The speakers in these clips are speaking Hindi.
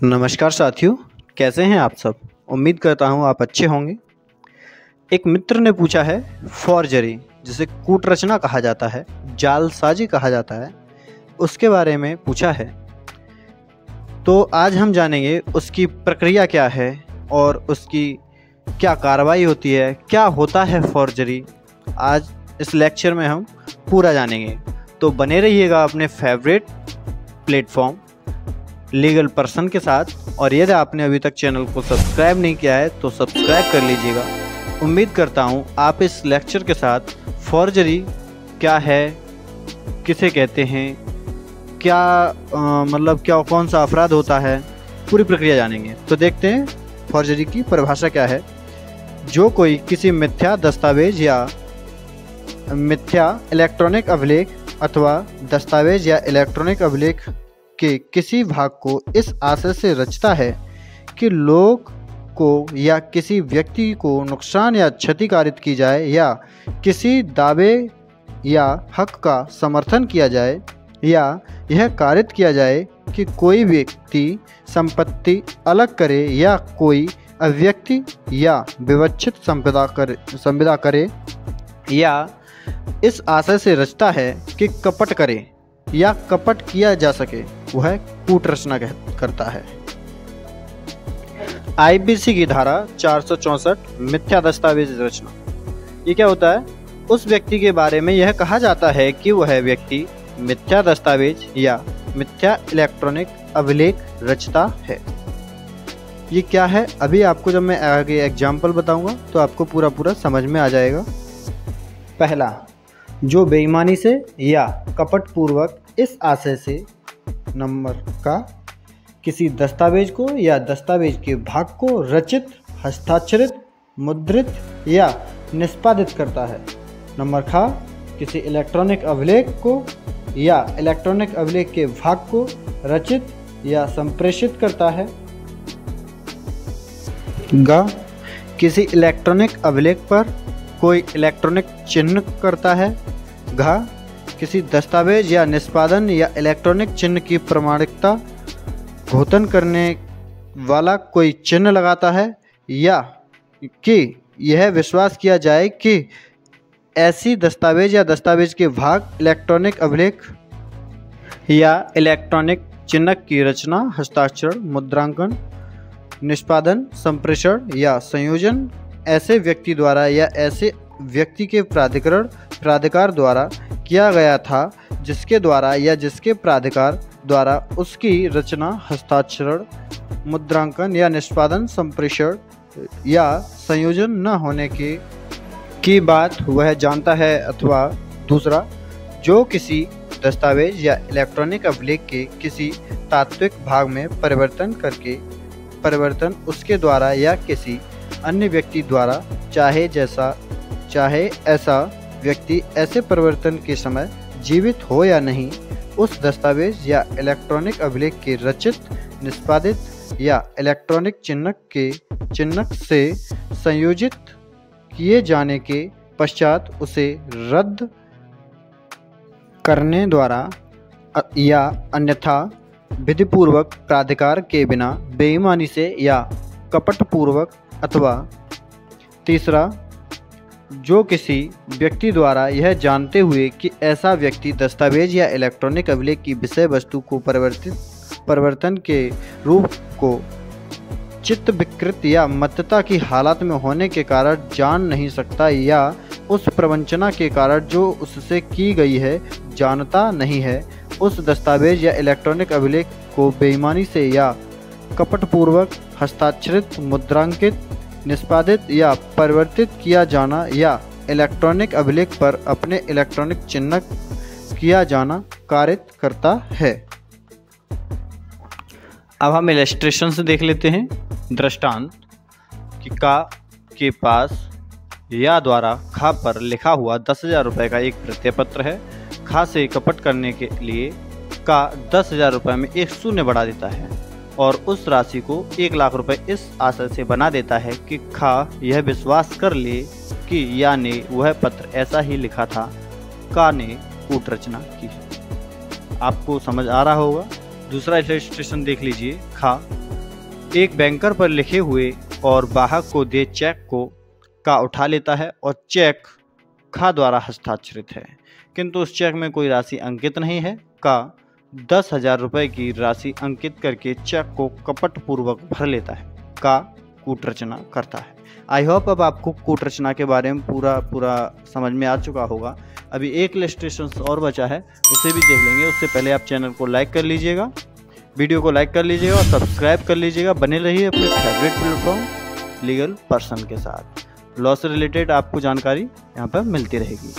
नमस्कार साथियों, कैसे हैं आप सब। उम्मीद करता हूं आप अच्छे होंगे। एक मित्र ने पूछा है फॉर्जरी, जिसे कूटरचना कहा जाता है, जालसाजी कहा जाता है, उसके बारे में पूछा है। तो आज हम जानेंगे उसकी प्रक्रिया क्या है और उसकी क्या कार्रवाई होती है, क्या होता है फॉर्जरी। आज इस लेक्चर में हम पूरा जानेंगे। तो बने रहिएगा अपने फेवरेट प्लेटफॉर्म लीगल पर्सन के साथ। और यदि आपने अभी तक चैनल को सब्सक्राइब नहीं किया है तो सब्सक्राइब कर लीजिएगा। उम्मीद करता हूँ आप इस लेक्चर के साथ फॉर्जरी क्या है, किसे कहते हैं, क्या कौन सा अपराध होता है, पूरी प्रक्रिया जानेंगे। तो देखते हैं फॉर्जरी की परिभाषा क्या है। जो कोई किसी मिथ्या दस्तावेज या मिथ्या इलेक्ट्रॉनिक अभिलेख अथवा दस्तावेज या इलेक्ट्रॉनिक अभिलेख के किसी भाग को इस आशय से रचता है कि लोग को या किसी व्यक्ति को नुकसान या क्षति कारित की जाए या किसी दावे या हक का समर्थन किया जाए, या यह कारित किया जाए कि कोई व्यक्ति संपत्ति अलग करे या कोई अव्यक्ति या विवक्षित संविदा करे, या इस आशय से रचता है कि कपट करे या कपट किया जा सके, वह कूटरचना करता है। आईपीसी की धारा 464 मिथ्या दस्तावेज रचना। ये क्या होता है? उस व्यक्ति के बारे में यह कहा जाता है कि वह व्यक्ति मिथ्या दस्तावेज या मिथ्या इलेक्ट्रॉनिक अभिलेख रचता है। ये क्या है, अभी आपको जब मैं आगे एग्जाम्पल बताऊंगा तो आपको पूरा समझ में आ जाएगा। पहला, जो बेईमानी से या कपट पूर्वक इस आशय से, नंबर का, किसी दस्तावेज को या दस्तावेज के भाग को रचित, हस्ताक्षरित, मुद्रित या निष्पादित करता है। नंबर खा, किसी इलेक्ट्रॉनिक अभिलेख को या इलेक्ट्रॉनिक अभिलेख के भाग को रचित या संप्रेषित करता है। ग, किसी इलेक्ट्रॉनिक अभिलेख पर कोई इलेक्ट्रॉनिक चिन्ह करता है। घ, किसी दस्तावेज या निष्पादन या इलेक्ट्रॉनिक चिन्ह की प्रामाणिकता घोषणा करने वाला कोई चिन्ह लगाता है, या कि यह विश्वास किया जाए कि ऐसी दस्तावेज या दस्तावेज के भाग इलेक्ट्रॉनिक अभिलेख या इलेक्ट्रॉनिक चिन्ह की रचना, हस्ताक्षर, मुद्रांकन, निष्पादन, संप्रेषण या संयोजन ऐसे व्यक्ति द्वारा या ऐसे व्यक्ति के प्राधिकार द्वारा किया गया था जिसके द्वारा या जिसके प्राधिकार द्वारा उसकी रचना, हस्ताक्षरण, मुद्रांकन या निष्पादन, संप्रेषण या संयोजन न होने की बात वह जानता है। अथवा दूसरा, जो किसी दस्तावेज या इलेक्ट्रॉनिक अभिलेख के किसी तात्विक भाग में परिवर्तन उसके द्वारा या किसी अन्य व्यक्ति द्वारा, चाहे ऐसा व्यक्ति ऐसे परिवर्तन के समय जीवित हो या नहीं, उस दस्तावेज या इलेक्ट्रॉनिक अभिलेख के रचित, निष्पादित या इलेक्ट्रॉनिक चिन्ह से संयोजित किए जाने के पश्चात उसे रद्द करने द्वारा या अन्यथा विधिपूर्वक प्राधिकार के बिना बेईमानी से या कपटपूर्वक, अथवा तीसरा, जो किसी व्यक्ति द्वारा यह जानते हुए कि ऐसा व्यक्ति दस्तावेज या इलेक्ट्रॉनिक अभिलेख की विषय वस्तु को परिवर्तन के रूप को चित्त विकृत या मत्तता की हालत में होने के कारण जान नहीं सकता, या उस प्रवंचना के कारण जो उससे की गई है जानता नहीं है, उस दस्तावेज या इलेक्ट्रॉनिक अभिलेख को बेईमानी से या कपटपूर्वक हस्ताक्षरित, मुद्रांकित, निष्पादित या परिवर्तित किया जाना, या इलेक्ट्रॉनिक अभिलेख पर अपने इलेक्ट्रॉनिक चिन्ह किया जाना कारित करता है। अब हम इलस्ट्रेशन से देख लेते हैं। दृष्टांत कि का के पास या द्वारा खा पर लिखा हुआ 10,000 रुपये का एक प्रत्यय पत्र है। खा से कपट करने के लिए का 10,000 रुपये में एक शून्य बढ़ा देता है और उस राशि को 1,00,000 रुपये इस आशय से बना देता है कि खा यह विश्वास कर ले कि या ने वह पत्र ऐसा ही लिखा था, का ने कूटरचना की है। आपको समझ आ रहा होगा। दूसरा इलस्ट्रेशन देख लीजिए। खा एक बैंकर पर लिखे हुए और वाहक को दे चेक को का उठा लेता है और चेक खा द्वारा हस्ताक्षरित है, किंतु उस चेक में कोई राशि अंकित नहीं है। का 10,000 रुपये की राशि अंकित करके चेक को कपटपूर्वक भर लेता है। का कूटरचना करता है। आई होप अब आपको कूटरचना के बारे में पूरा समझ में आ चुका होगा। अभी एक इलस्ट्रेशन और बचा है, उसे भी देख लेंगे। उससे पहले आप चैनल को लाइक कर लीजिएगा, वीडियो को लाइक कर लीजिएगा और सब्सक्राइब कर लीजिएगा। बने रहिए अपने फेवरेट प्लेटफॉर्म लीगल पर्सन के साथ। लॉ से रिलेटेड आपको जानकारी यहाँ पर मिलती रहेगी।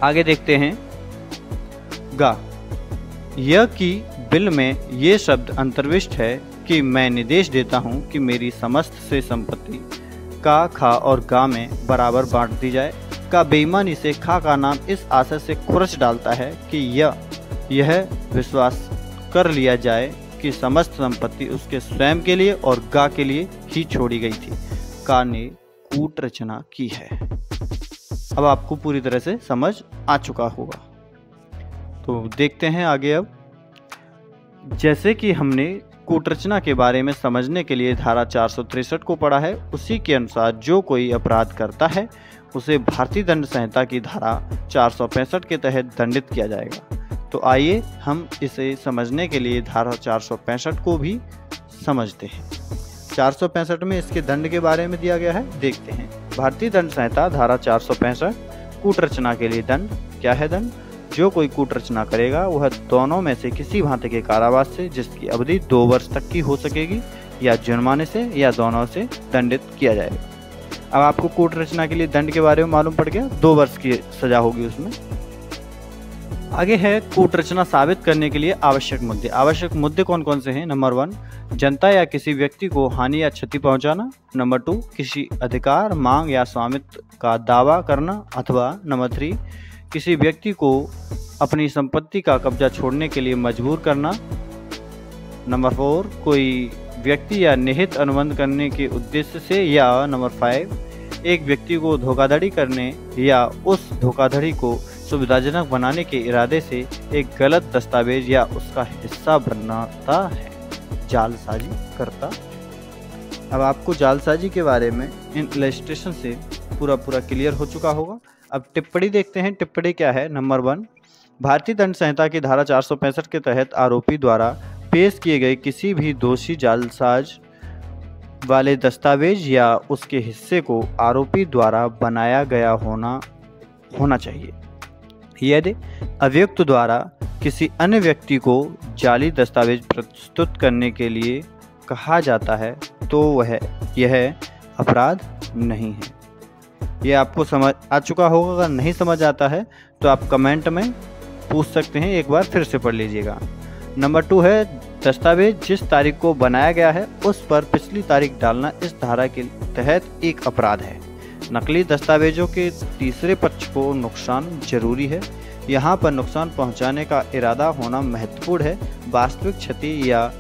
आगे देखते हैं गा। यह कि बिल में ये शब्द अंतर्विष्ट है कि मैं निर्देश देता हूँ कि मेरी समस्त से संपत्ति का, खा और गा में बराबर बांट दी जाए। का बेईमानी से खा का नाम इस आशय से खुरच डालता है कि यह विश्वास कर लिया जाए कि समस्त संपत्ति उसके स्वयं के लिए और गा के लिए ही छोड़ी गई थी। का ने कूटरचना की है। अब आपको पूरी तरह से समझ आ चुका होगा, तो देखते हैं आगे। अब जैसे कि हमने कूटरचना के बारे में समझने के लिए धारा 463 को पढ़ा है, उसी के अनुसार जो कोई अपराध करता है उसे भारतीय दंड संहिता की धारा 465 के तहत दंडित किया जाएगा। तो आइए हम इसे समझने के लिए धारा 465 को भी समझते हैं। 465 में इसके दंड के बारे में दिया गया है, देखते हैं। भारतीय दंड संहिता धारा 465 कूटरचना के लिए दंड। क्या है दंड? जो कोई कूटरचना करेगा वह दोनों में से किसी भांति के कारावास से, जिसकी अवधि 2 वर्ष तक की हो सकेगी, या जुर्माने से या दोनों से दंडित किया जाएगा। अब आपको कूटरचना के लिए दंड के बारे में मालूम पड़ गया, 2 वर्ष की सजा होगी उसमें। आगे है कूटरचना साबित करने के लिए आवश्यक मुद्दे। आवश्यक मुद्दे कौन कौन से हैं? नंबर 1, जनता या किसी व्यक्ति को हानि या क्षति पहुंचाना। नंबर 2, किसी अधिकार, मांग या स्वामित्व का दावा करना। अथवा नंबर 3, किसी व्यक्ति को अपनी संपत्ति का कब्जा छोड़ने के लिए मजबूर करना। नंबर 4, कोई व्यक्ति या निहित अनुबंध करने के उद्देश्य से। या नंबर 5, एक व्यक्ति को धोखाधड़ी करने या उस धोखाधड़ी को सुविधाजनक बनाने के इरादे से एक गलत दस्तावेज या उसका हिस्सा बनाता है, जालसाजी करता। अब आपको जालसाजी के बारे में इन इलस्ट्रेशन से पूरा क्लियर हो चुका होगा। अब टिप्पणी देखते हैं। टिप्पणी क्या है? नंबर 1, भारतीय दंड संहिता की धारा 465 के तहत आरोपी द्वारा पेश किए गए किसी भी दोषी जालसाज वाले दस्तावेज या उसके हिस्से को आरोपी द्वारा बनाया गया होना चाहिए। यदि अभियुक्त द्वारा किसी अन्य व्यक्ति को जाली दस्तावेज प्रस्तुत करने के लिए कहा जाता है तो यह अपराध नहीं है। यह आपको समझ आ चुका होगा। अगर नहीं समझ आता है तो आप कमेंट में पूछ सकते हैं, एक बार फिर से पढ़ लीजिएगा। नंबर 2 है, दस्तावेज जिस तारीख को बनाया गया है उस पर पिछली तारीख डालना इस धारा के तहत एक अपराध है। नकली दस्तावेजों के तीसरे पक्ष को नुकसान जरूरी है। यहाँ पर नुकसान पहुँचाने का इरादा होना महत्वपूर्ण है। वास्तविक क्षति या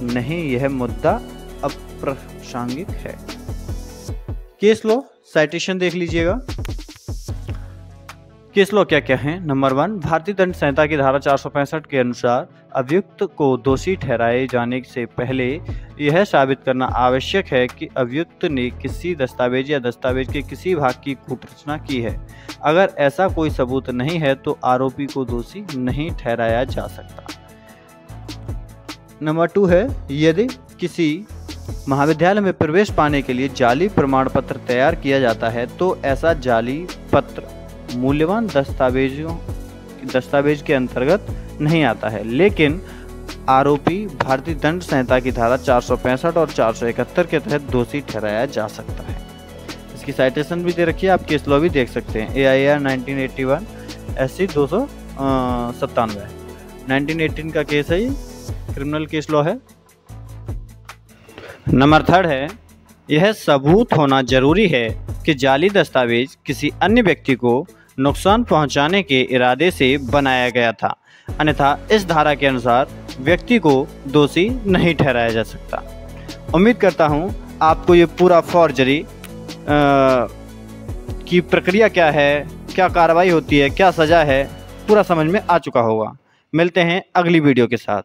नहीं, यह मुद्दा अप्रासंगिक है। केस लॉ साइटेशन देख लीजिएगा। केस लॉ क्या क्या है? नंबर 1, भारतीय दंड संहिता की धारा 465 के अनुसार अभियुक्त को दोषी ठहराए जाने से पहले यह साबित करना आवश्यक है कि अभियुक्त ने किसी दस्तावेज या दस्तावेज के किसी भाग की कूटरचना की है। अगर ऐसा कोई सबूत नहीं है तो आरोपी को दोषी नहीं ठहराया जा सकता। नंबर 2 है, यदि किसी महाविद्यालय में प्रवेश पाने के लिए जाली प्रमाण पत्र तैयार किया जाता है तो ऐसा जाली पत्र मूल्यवान दस्तावेज के अंतर्गत नहीं आता है, लेकिन आरोपी भारतीय दंड संहिता की धारा 465 और 471 के तहत दोषी ठहराया जा सकता है। इसकी साइटेशन भी दे रखी है, आप केस लॉ भी देख सकते हैं। AIR 1981 SC 297 1918 का केस है, ये क्रिमिनल केस लॉ है। नंबर 3 है, यह सबूत होना जरूरी है कि जाली दस्तावेज किसी अन्य व्यक्ति को नुकसान पहुंचाने के इरादे से बनाया गया था, अन्यथा इस धारा के अनुसार व्यक्ति को दोषी नहीं ठहराया जा सकता। उम्मीद करता हूं आपको ये पूरा फॉर्जरी की प्रक्रिया क्या है, क्या कार्रवाई होती है, क्या सज़ा है, पूरा समझ में आ चुका होगा। मिलते हैं अगली वीडियो के साथ।